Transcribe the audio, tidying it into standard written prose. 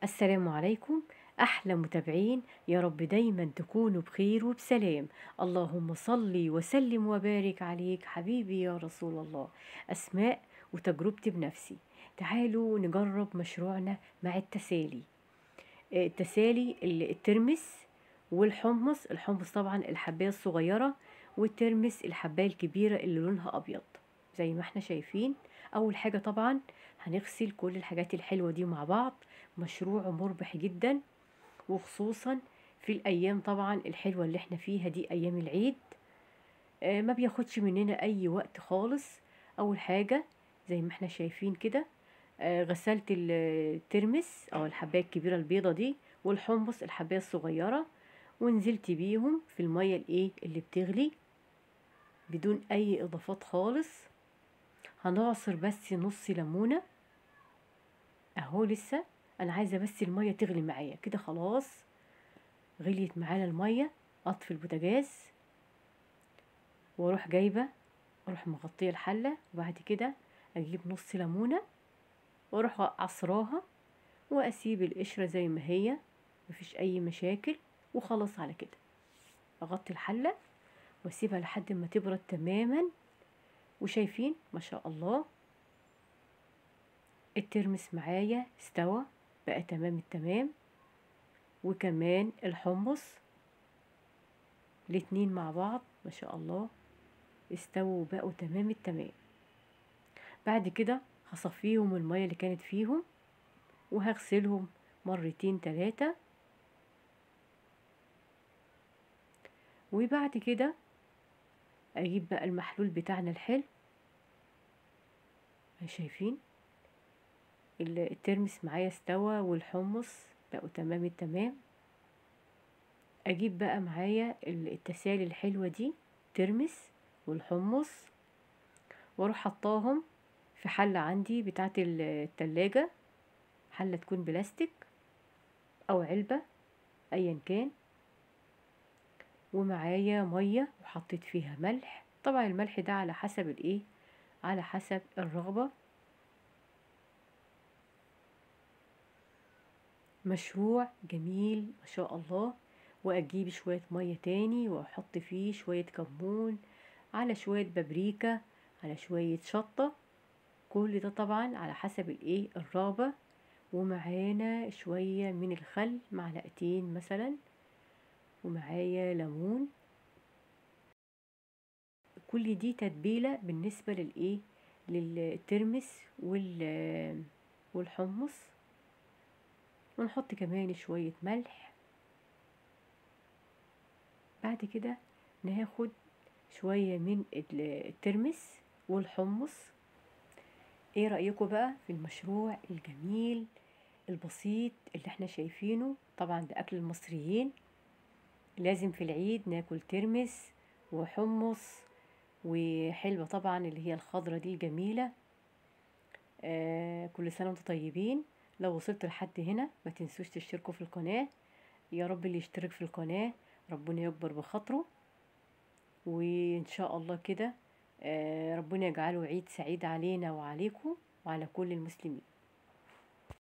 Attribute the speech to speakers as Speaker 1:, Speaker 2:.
Speaker 1: السلام عليكم. أحلى متابعين، يا رب دايما تكونوا بخير وبسلام. اللهم صل وسلم وبارك عليك حبيبي يا رسول الله. أسماء وتجربتي بنفسي. تعالوا نجرب مشروعنا مع التسالي. التسالي الترمس والحمص. الحمص طبعا الحباية الصغيرة، والترمس الحباية الكبيرة اللي لونها أبيض زي ما احنا شايفين. أول حاجة طبعا هنغسل كل الحاجات الحلوة دي مع بعض. مشروع مربح جدا، وخصوصا في الأيام طبعا الحلوة اللي احنا فيها دي، أيام العيد. ما بياخدش مننا أي وقت خالص. أول حاجة زي ما احنا شايفين كده، غسلت الترمس أو الحباية الكبيرة البيضة دي، والحمص الحباية الصغيرة، ونزلت بيهم في المية اللي بتغلي بدون أي إضافات خالص. هنعصر بس نص ليمونة أهو. لسه أنا عايزة بس المية تغلي معايا كده. خلاص غليت معانا المية. أطفي البوتاجاز واروح جايبة، اروح مغطية الحلة، وبعد كده اجيب نص ليمونة واروح عصراها، واسيب القشرة زي ما هي، مفيش اي مشاكل. وخلاص على كده اغطي الحلة واسيبها لحد ما تبرد تماما. وشايفين ما شاء الله الترمس معايا استوى بقى تمام التمام، وكمان الحمص الاتنين مع بعض ما شاء الله استووا وبقوا تمام التمام. بعد كده هصفيهم المية اللي كانت فيهم، وهغسلهم مرتين تلاتة. وبعد كده اجيب بقى المحلول بتاعنا الحلو. شايفين الترمس معايا استوى والحمص بقوا تمام التمام. اجيب بقى معايا التسالي الحلوة دي، ترمس والحمص، واروح حطاهم في حلة عندي بتاعت التلاجة. حلة تكون بلاستيك او علبة ايا كان، ومعايا مية وحطيت فيها ملح. طبعا الملح ده على حسب على حسب الرغبة. مشروع جميل ما شاء الله. واجيب شوية مية تاني واحط فيه شوية كمون، على شوية بابريكا، على شوية شطة. كل ده طبعا على حسب الرغبة. ومعانا شوية من الخل، معلقتين مثلا، ومعايا ليمون. كل دي تتبيلة بالنسبة للترمس والحمص. ونحط كمان شوية ملح. بعد كده ناخد شوية من الترمس والحمص. ايه رأيكم بقى في المشروع الجميل البسيط اللي احنا شايفينه؟ طبعا ده اكل المصريين، لازم في العيد ناكل ترمس وحمص وحلوة طبعا اللي هي الخضرة دي الجميلة. كل سنة وانتم طيبين. لو وصلت لحد هنا ما تنسوش تشتركوا في القناة. يا رب اللي يشترك في القناة ربنا يكبر بخاطره، وإن شاء الله كده ربنا يجعله عيد سعيد علينا وعليكم وعلى كل المسلمين.